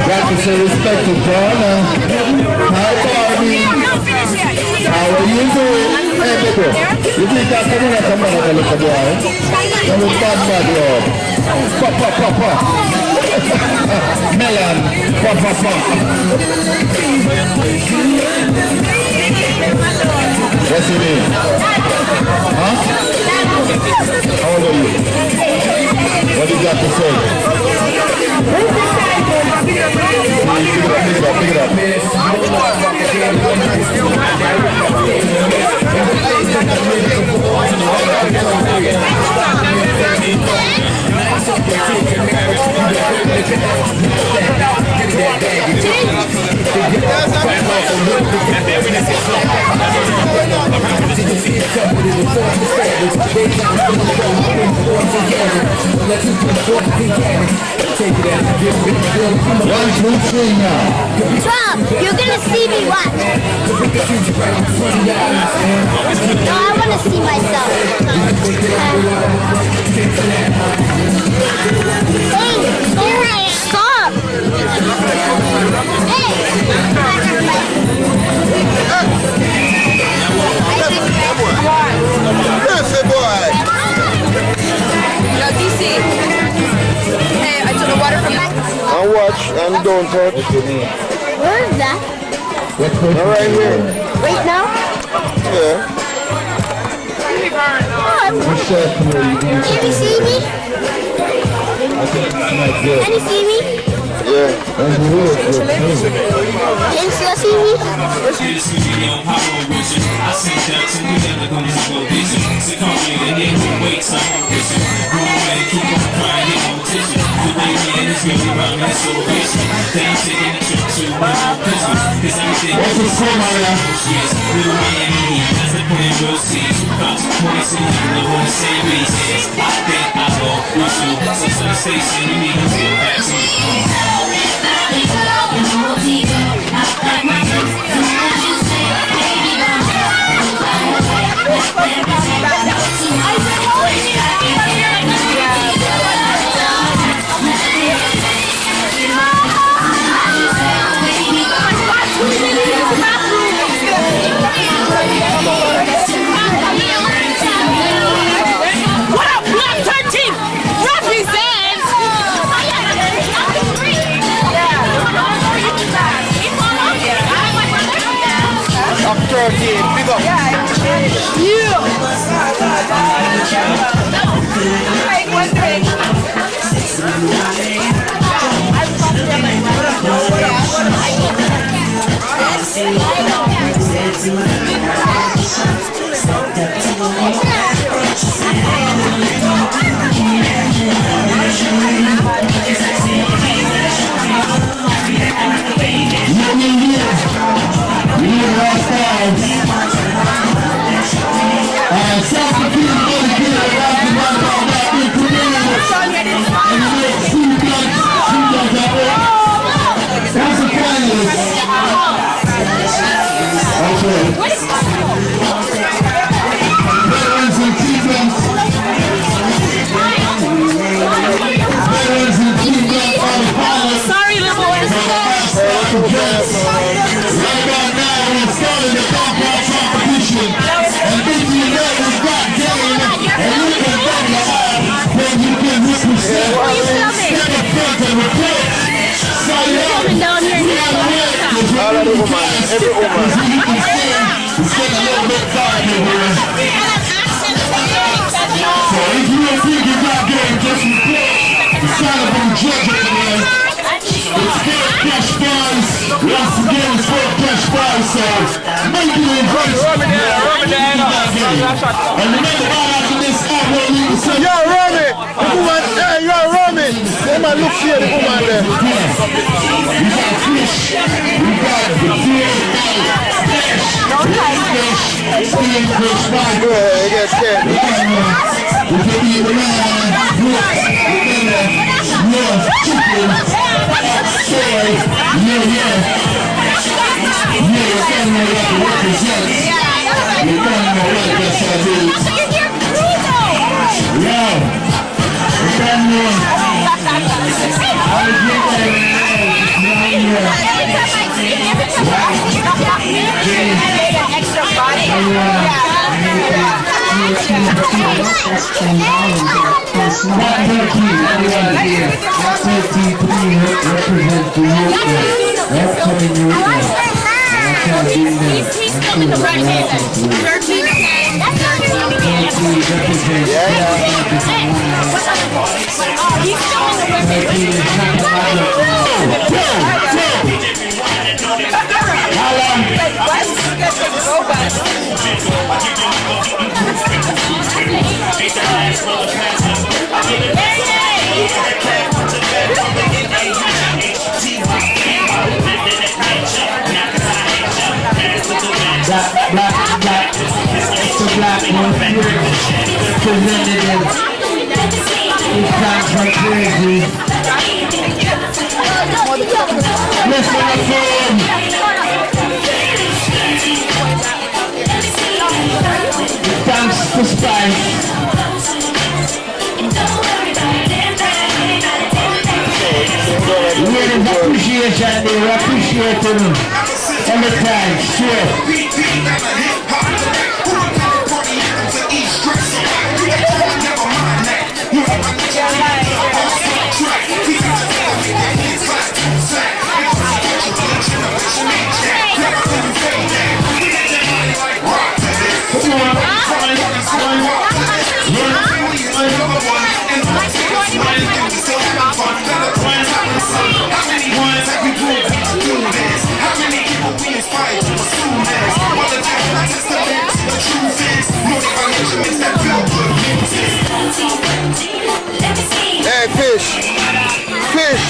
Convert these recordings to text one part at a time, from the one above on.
Got to say respect to Donna. Hi, Barbie. How are you doing? Hey, baby. You think that's coming at the man at the boy? That was bad, yo. Pop, pop, pop, pop. Melon. Pop, pop, pop. What's your name? Huh? How old are you? What do you got to say? Pick it up. One, two, three now. Trump, you're gonna see me watch. No, I wanna see myself. Hey, stop! Listen, boy. Yo, DC. Hey, I took the water from you. And watch and don't touch. Where is that? All right here. Right now? Yeah. Can you see me? Can you see me? Yeah. Can you still see me? What up, Block 13? Represent! Up 13. Big up. Sorry, little boy. Coming down here. All of the woman, every woman. So if you don't think you got game, just report. The sign up on the judge again. It's for cash prize. Once again, it's for cash prize. So make you embrace it. And remember, after this, Yo, Romy. The woman, hey, yo, Romy. The woman, look here, the woman there. we got fish. We got the deer fish. Steam fish, Go ahead, get scared. we can eat the man. chicken, soy, yeah. You don't know what it represents. You don't know what this is. Yo, you don't know. I was drinking Extra body. Black, it's the black one presented in these times like crazy. Listen up for him. Thanks to Spice. Really appreciation, they appreciate them every time, sure. Hey, fish. Fish.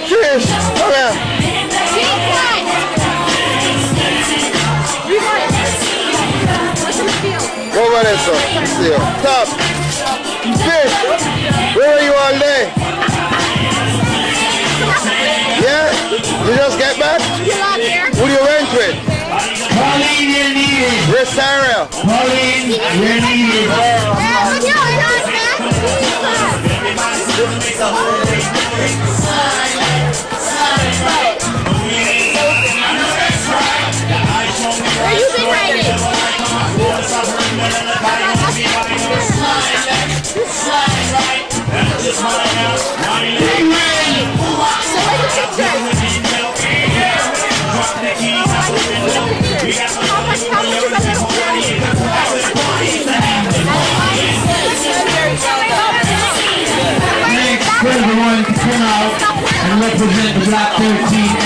Fish. Come here. Over there, sir. See you. Stop. Fish. Where are you all day? Yeah? You just get back? Who do you went with? Pauline, you're needed. Where's Sarah? Pauline, you're needed. Where you been riding? For everyone to come out and represent the Block 13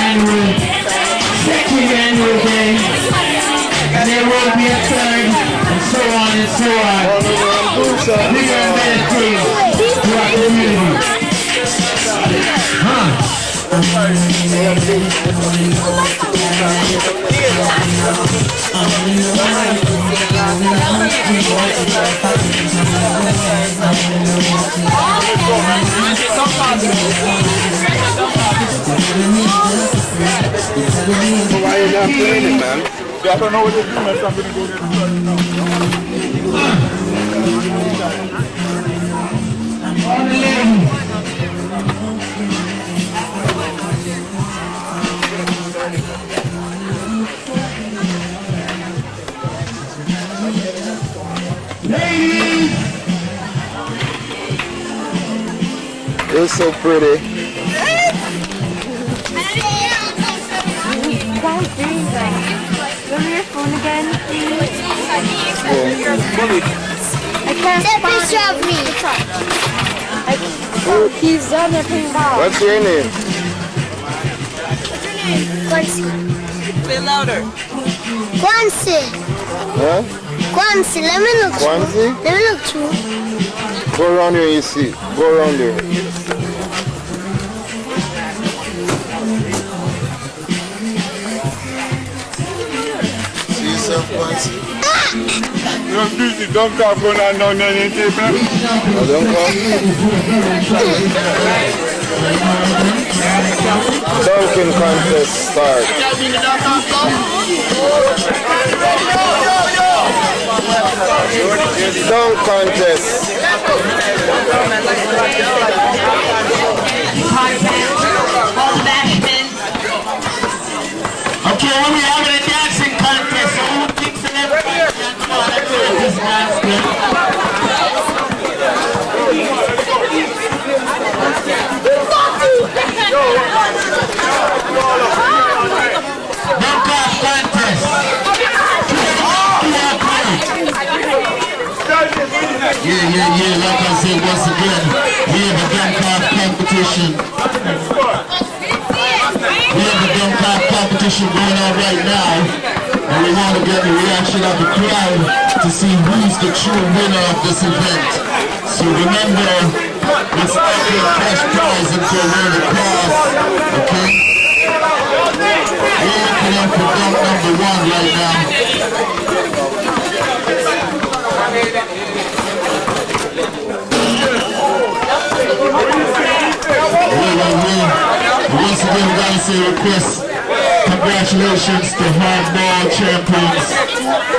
annual, second annual day, and there will be a third, and so on and so on. Bigger and better things to our community. Why are you not playing it, man? I don't know what they're doing, so I'm going to go Ladies! It's so pretty. Give me your phone again, please. I can't find picture of me. He's done it playing ball. What's your name? Quincy. Play louder. Quincy. Huh? Quincy, let me look through. Quincy? Let me look through. Go around here and you see. Go around there. See yourself, Quincy? DC, don't come going on down there in tape. Dunking contest start. Dunk contest. Okay, when we having a dancing contest, so who thinks of them? Come on, let's do this dance good. Dunk off contest. Yeah, like I said once again, we have a dunk off competition. We have a dunk off competition going on right now, and we want to get the reaction of the crowd to see who's the true winner of this event. So remember, it's like a cash prize until we're the class, okay? We're looking out for dunk number 1 right now. Once again, we gotta say request. Congratulations to hardball champions.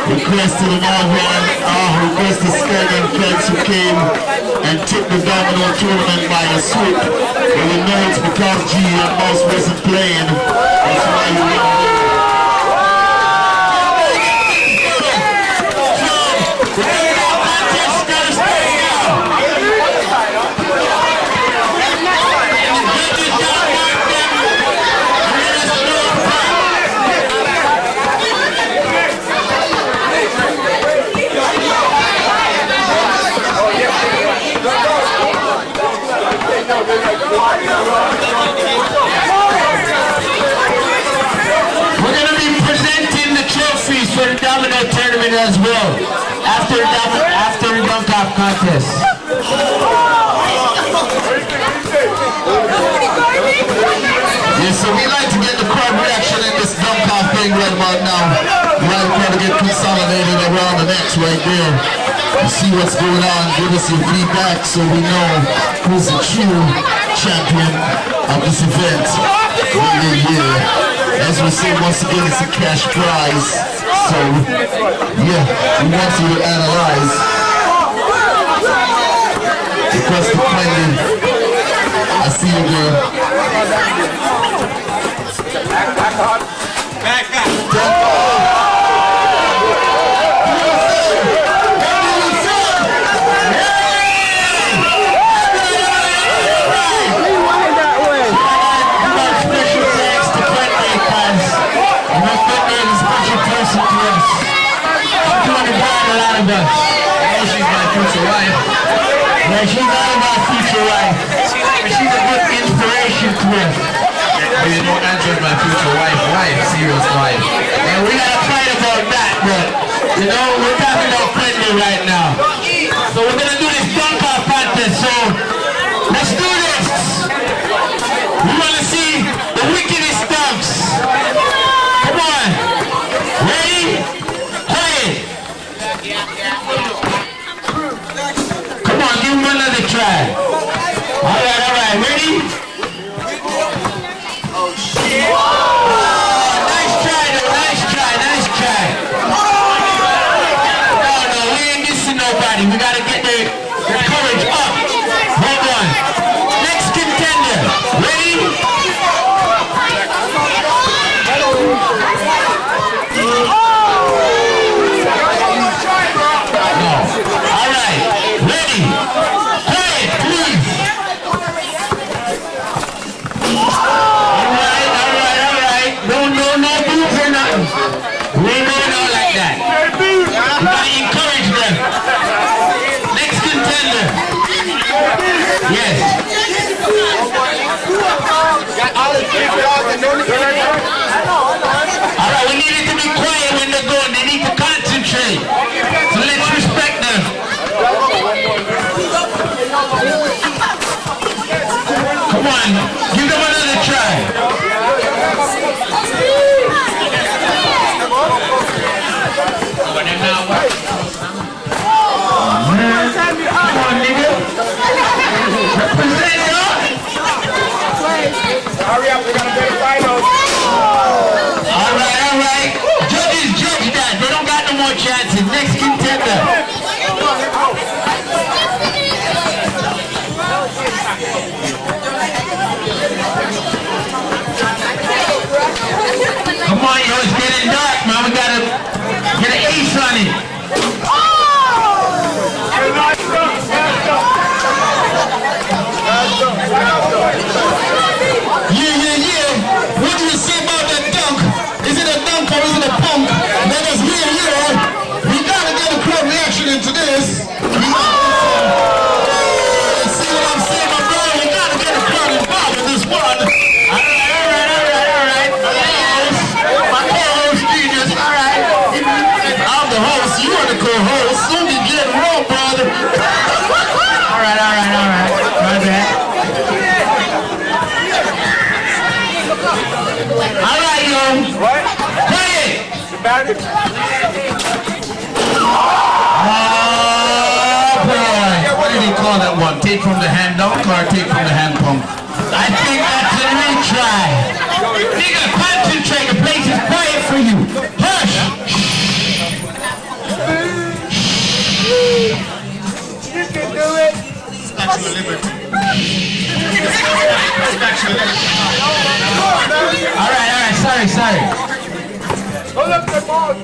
Request to the Marvin, request to Skaggan Feds who came and took the domino tournament by a sweep. And we know it's because G and Mouse wasn't playing. That's why you win. We're going to be presenting the trophies for the domino tournament as well after the dunk off contest. Yeah, so we like to get the crowd reaction in this dunk off thing right about now. We like to get consolidated around the necks right there. You see what's going on, give us your feedback so we know who's the true champion of this event. Yeah. As we say, once again, it's a cash prize. So, yeah, we want you to analyze. Request to Wendy. I see you, girl. Back. She's my future wife. Yeah, she's not my future wife. But she's a good inspiration to us. But you don't answer my future wife, serious wife. And we gotta fight about that, but you know, we're talking about friendly right now. So we're gonna do this dunk off contest, so let's do this. We wanna see the wickedest dunks. Come on. Ready? Play it. Come on, give him another try. All right, ready? Oh, shit. Nice try, though, nice try. No, we ain't missing nobody. We gotta get the courage up. Hold on. Next contender. Ready? Yes. Alright, we need it to be quiet when they're going. They need to concentrate. So let's respect them. Come on, give them another try. But they're not What did he call that one? Take from the hand dunk or take from the hand pump? I think that's a retry. Nigga, concentrate. The place is quiet for you. Hush. You can do it. Statue of Liberty. All right. Sorry. Hold up the ball.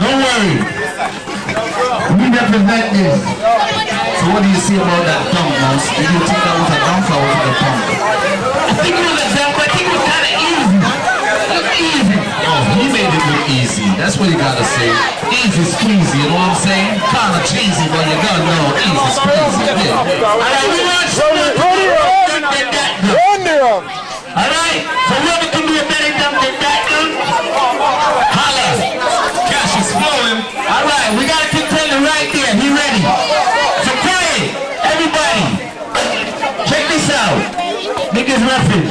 Don't worry. We represent this. So what do you see about that dunk, Mouse? Did you think that was a dunk or was it a pump? I think it was a dunk, but I think it was kind of easy. Easy. Oh, he made it look easy. That's what you gotta say. Easy squeezy, you know what I'm saying? Kind of cheesy, but you gotta know easy squeezy. Yeah. Alright, we want Run there. Alright, so whoever can do a better dunk than that dunk, holla. Cash is flowing. Alright, we got a contender right there. He ready. So quiet, everybody. Check this out. Niggas roughing.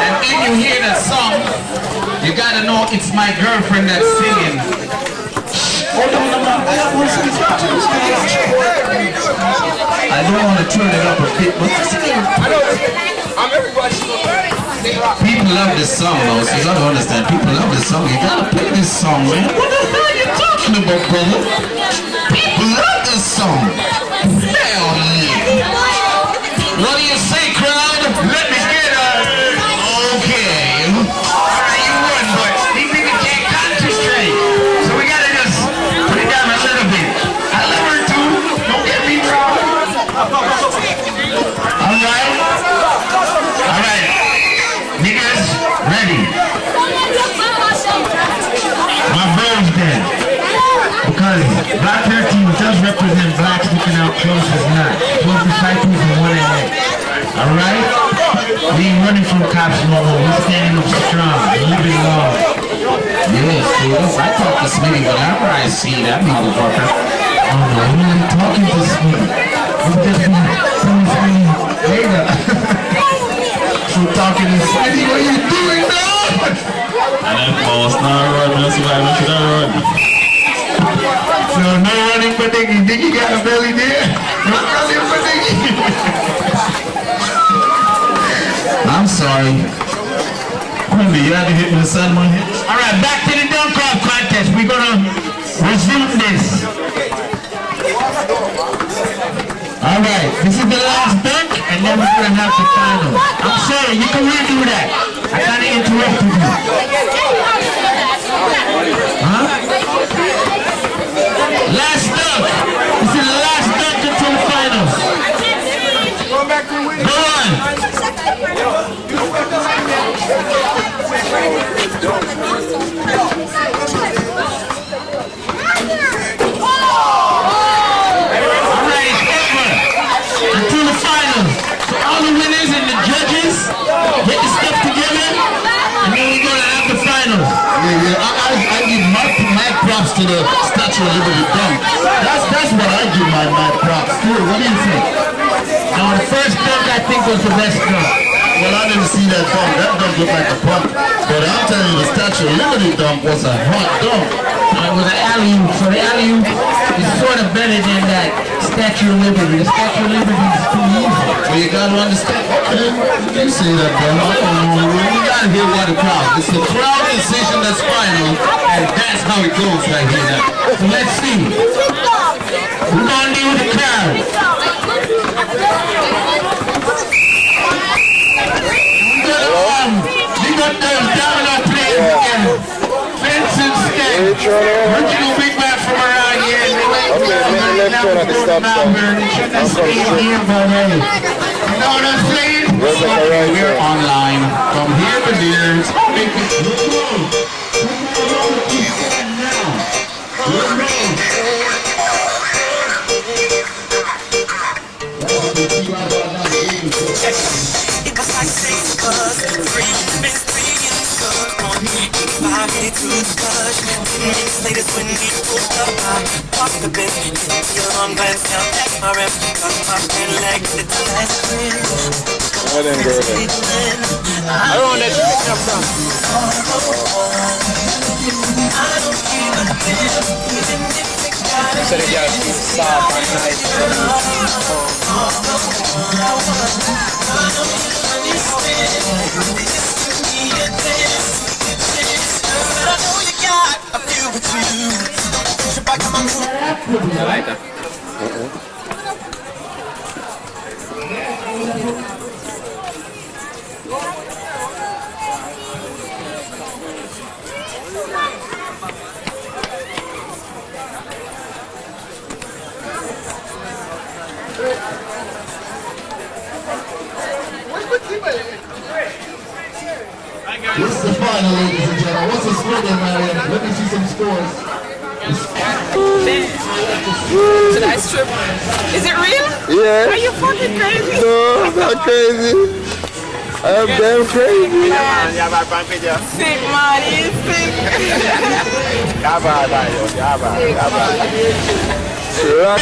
And if you hear that song, you gotta know it's my girlfriend that's singing. I don't want to turn it up a bit, but people love this song, though, so you gotta understand. People love this song. You gotta play this song, man. What the hell are you talking about, brother? People love this song. Hell yeah. What do you say, crowd? Let me get okay. Alright, you won, but these niggas can't concentrate. So we gotta just put it down a little bit. I love her too. Don't get me wrong. Alright. Niggas, ready. My bro's dead. Because Black 13 does represent blacks looking out close as not. Close disciples and one ahead. Alright? We ain't running from cops no more. We're standing up strong. Living long. Yes, yes. I talk to Smitty whenever I see that motherfucker. Oh no, I'm not talking to Smitty. I'm just telling Smitty later. So talking to Smitty, what are you doing now? And then boss, not run. That's why I should run. So no running for Diggy. Diggy got a belly there. No running for Diggy. I'm sorry. You had to hit me the sun, man. Alright, back to the dunk off contest. We're gonna resume this. Alright, this is the last dunk, and then we're gonna have the final. I'm sorry, you can redo that. I kinda interrupted you. Huh? Last dunk. This is the last dunk until the finals. Go on. Until the finals. So all the winners and the judges get the stuff together, and then we're gonna have the finals. Yeah. I give my props to the Statue of Liberty dunk. That's what I give my props to. What do you think? Now the first dunk I think was the best dunk. Well, I didn't see that dunk. That dunk looked like a pump. But I'm telling you, the Statue of Liberty dunk was a hot dunk. And it was an alley-oop. So the alley-oop is sort of better than that Statue of Liberty. The Statue of Liberty is too easy. So you gotta understand. Okay, you say that, brother. You gotta hear what the crowd. It's the crowd decision that's final, and that's how it goes right here now. So let's see. We're gonna deal with the crowd. Big up them dominant players again. Vincent Stead. Original big man from around here. left turn at the stop sign. I'm coming Now that's playing. We're online. Come here, the dears. Make it. It was like 6 cuz 3 Miss 3 in the good morning 5 minutes to the push 10 minutes later when we pulled up I walked the bit Your long glance down at my rep Cause my friend like the last friend Well then, girl, then. I don't want that to pick up from. So they got to be soft and nice. This is the final, ladies and gentlemen. What's the score then, Mariam? Let me see some scores. Tonight's trip. Is it real? Yeah. Are you fucking crazy? No, I'm not crazy. I'm damn crazy. Sick, man. He's sick. Rock